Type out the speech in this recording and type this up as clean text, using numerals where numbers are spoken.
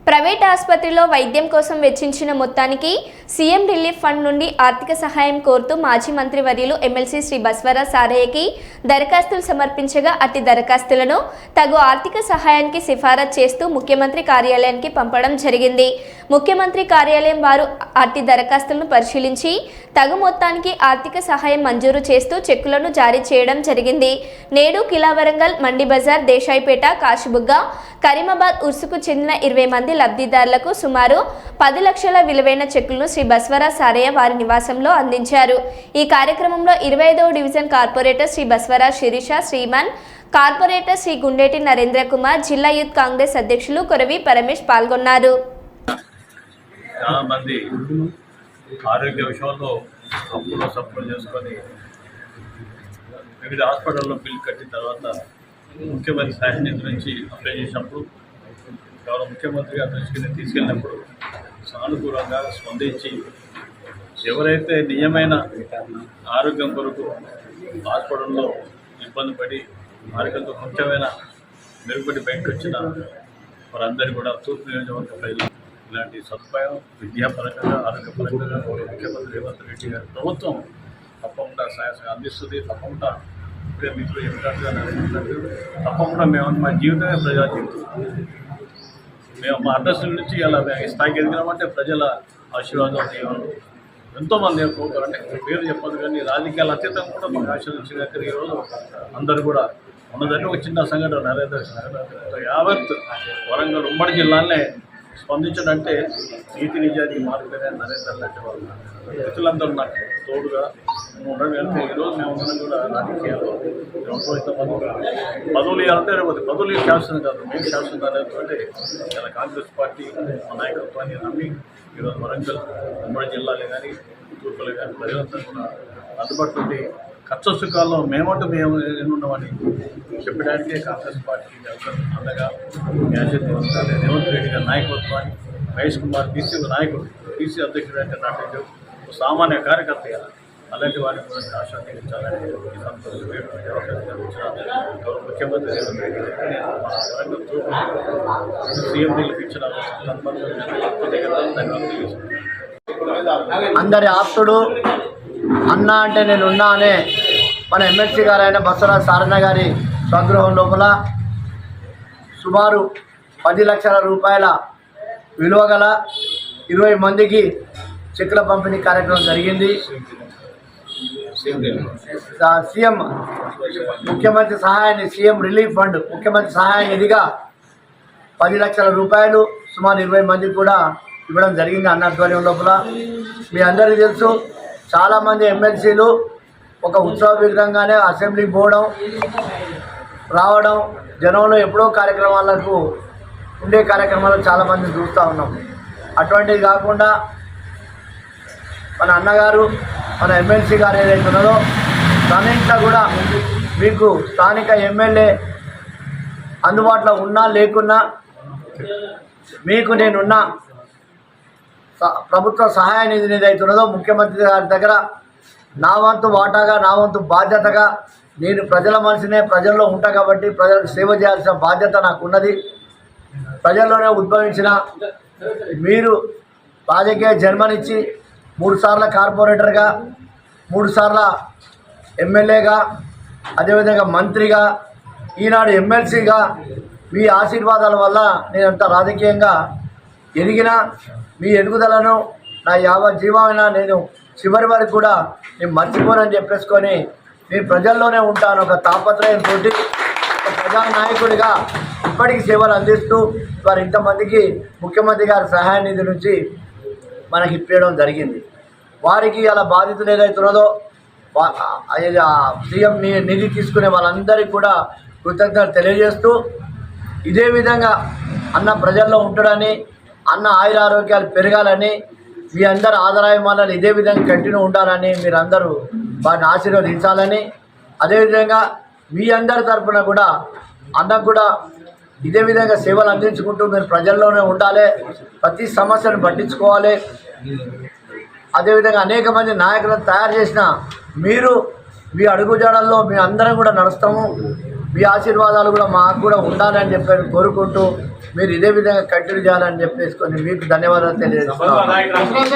Private ఆసుపత్రిలో వైద్యం కోసం వెచ్చించిన మొత్తానికి సీఎం రిలీఫ్ ఫండ్ నుండి ఆర్థిక సహాయం కోరుతూ మాజీ మంత్రి వర్యులు ఎమ్మెల్సీ శ్రీ బస్వరాజ్ సారయ్యకి దరఖాస్తులు సమర్పించగా అట్టి దరఖాస్తులను తగు ఆర్థిక సహాయానికి సిఫారసు చేస్తూ ముఖ్యమంత్రి కార్యాలయానికి పంపడం జరిగింది. ముఖ్యమంత్రి కార్యాలయం వారు అట్టి దరఖాస్తులను పరిశీలించి తగు మొత్తానికి ఆర్థిక సహాయం మంజూరు చేస్తూ చెక్కులను జారీ చేయడం జరిగింది. నేడు కిలావరంగల్, మండి బజార్, దేశాయిపేట, కాశీబుగ్గ, కరీమాబాద్ ఉర్సుకు చెందిన 20 మంది లబ్ధిదారులకు సుమారు 10 లక్షల విలువైన చెక్కులను శ్రీ బస్వరాజ్ సారయ్య వారి నివాసంలో అందించారు. ఈ కార్యక్రమంలో 25వ division corporator Shri Baswaraj Sirisha Shriman, corporator Shri Gundeti Narendra Kumar, జిల్లా యూత్ కాంగ్రెస్ అధ్యక్షులు కొరవి పరమేష్ పాల్గొన్నారు. చాలా మంది ఆరోగ్య విషయంలో సపోర్ట్ చేసుకొని వివిధ హాస్పిటల్లో బిల్ కట్టిన తర్వాత ముఖ్యమంత్రి సహాయ నిధి నుంచి అప్లై చేసినప్పుడు గౌరవ ముఖ్యమంత్రి గారి దృష్టికి తీసుకెళ్ళినప్పుడు సానుకూలంగా స్పందించి ఎవరైతే నిజమైన ఆరోగ్యం కొరకు హాస్పిటల్లో ఇబ్బంది పడి ఆరోగ్యంతో కొంచెమైన మెరుగుపడి బయటకు వచ్చిన వారందరూ కూడా తూర్పు నియోజకవర్గ ప్రజలు ఇలాంటి సదుపాయం విద్యాపరంగా ఆరోగ్యపరంగా ముఖ్యమంత్రి రేవంత్ రెడ్డి గారి ప్రభుత్వం తప్పకుండా సహాయం అందిస్తుంది. తప్పకుండా మిత్రులు చెప్పినట్టుగా తప్పకుండా మేము మా జీవితమే ప్రజా జీవితం. మేము మా అడ్రస్ నుంచి అలా స్థాయికి ఎదిగినామంటే ప్రజల ఆశీర్వాదం. ఎంతోమంది అంటే పేరు చెప్పదు కానీ రాజకీయాలు అత్యంతంగా కూడా మాకు ఆశీర్వదించిన దగ్గర ఈరోజు అందరూ కూడా ఉన్నదంటే ఒక చిన్న సంఘటన నరేంద్ర యావత్ వరంగల్ ఉమ్మడి జిల్లాలనే స్పందించడంటే నీతి నిజానికి మార్పుగా నరేంద్ర లాంటి వాళ్ళు రైతులందరూ నాకు తోడుగా ఉండడం. అంటే ఈరోజు మేము ఉండడం కూడా రాజకీయాల్లో పదవులు ఇవ్వాలంటే పదవులు శాసనం కాదు, మేము శాసనం అనేటువంటి ఇలా కాంగ్రెస్ పార్టీ మా నాయకత్వాన్ని నమ్మి ఈరోజు వరంగల్ ఉమ్మడి జిల్లాలే కానీ తూర్పులే కానీ ప్రజలంతా కూడా అందుబాటులో ఉండి కష్ట సుఖాల్లో మేమంటూ మేము ఎన్నున్నామని చెప్పడానికే కాంగ్రెస్ పార్టీకి అండగా రేవంత్ రెడ్డి గారి నాయకత్వాన్ని, మహేష్ కుమార్ బీసీ నాయకుడు, బీసీ అధ్యక్షుడు అంటే నాటి సామాన్య కార్యకర్త కదా, అలాంటి వారిని కూడా ఆశీర్వదించాలని ఈ సంతోషం గౌరవ ముఖ్యమంత్రి రేవంత్ రెడ్డి సీఎం నిలిపించిన అందరి ఆప్తుడు అన్న అంటే నేను ఉన్నా అనే మన ఎమ్మెల్సీ గారైన బస్వరాజ్ సారయ్య గారి స్వగృహం లోపల సుమారు 10 లక్షల రూపాయల విలువ గల 20 మందికి చెక్కుల పంపిణీ కార్యక్రమం జరిగింది. సీఎం ముఖ్యమంత్రి సహాయాన్ని సీఎం రిలీఫ్ ఫండ్ ముఖ్యమంత్రి సహాయ నిధిగా 10 లక్షల రూపాయలు సుమారు 20 మందికి కూడా ఇవ్వడం జరిగింది అన్న ఆధ్వర్యం లోపల. మీ అందరికీ తెలుసు, చాలామంది ఎమ్మెల్సీలు ఒక ఉత్సవ విగ్రహంగానే అసెంబ్లీకి పోవడం రావడం, జనంలో ఎప్పుడో కార్యక్రమాలకు ఉండే కార్యక్రమాలు చాలామంది చూస్తూ ఉన్నాం. అటువంటిది కాకుండా మన అన్నగారు మన ఎమ్మెల్సీ గారు ఏదైతే ఉన్నారో దానింట్లో కూడా మీకు స్థానిక ఎమ్మెల్యే అందుబాటులో ఉన్నా లేకున్నా మీకు నేనున్నా ప్రభుత్వ సహాయ నిధి ఏదైతే ఉన్నదో ముఖ్యమంత్రి గారి దగ్గర నా వంతు వాటాగా, నా వంతు బాధ్యతగా నేను ప్రజల మనిషినే, ప్రజల్లో ఉంటా కాబట్టి ప్రజలకు సేవ చేయాల్సిన బాధ్యత నాకు ఉన్నది. ప్రజల్లోనే ఉద్భవించిన మీరు రాజకీయ జన్మనిచ్చి 3 సార్ల కార్పొరేటర్గా, 3 సార్ల ఎమ్మెల్యేగా, అదేవిధంగా మంత్రిగా, ఈనాడు ఎమ్మెల్సీగా మీ ఆశీర్వాదాల వల్ల నేనంత రాజకీయంగా ఎదిగిన మీ ఎదుగుదలను నా జీవమైనా నేను చివరి వరకు కూడా నేను మర్చిపోనని చెప్పేసుకొని నేను ప్రజల్లోనే ఉంటాను ఒక తాపత్రయంతో ఒక ప్రజానాయకుడిగా ఇప్పటికీ సేవలు అందిస్తూ వారు ఇంతమందికి ముఖ్యమంత్రి గారి సహాయ నిధి నుంచి మనకి ఇప్పించడం జరిగింది. వారికి అలా బాధితులు ఏదైతున్నదో సీఎం నిధి తీసుకునే వాళ్ళందరికీ కూడా కృతజ్ఞతలు తెలియజేస్తూ ఇదే విధంగా అన్న ప్రజల్లో ఉంటాడని, అన్న ఆయురారోగ్యాలు పెరగాలని, మీ అందరు ఆదరాయమానాలు ఇదే విధంగా కంటిన్యూ ఉండాలని, మీరందరూ వారిని ఆశీర్వదించాలని, అదేవిధంగా మీ అందరి తరఫున కూడా అన్నకు కూడా ఇదే విధంగా సేవలు అందించుకుంటూ మీరు ప్రజల్లోనే ఉండాలి, ప్రతి సమస్యను పట్టించుకోవాలి. అదేవిధంగా అనేక మంది నాయకులను తయారు చేసిన మీరు మీ అడుగుజాడల్లో మీ అందరం కూడా నడుస్తాము. మీ ఆశీర్వాదాలు కూడా మాకు కూడా ఉండాలని చెప్పి కోరుకుంటూ మీరు ఇదే విధంగా కంటిన్యూ చేయాలని చెప్పేసుకొని మీకు ధన్యవాదాలు తెలియజేస్తున్నాను.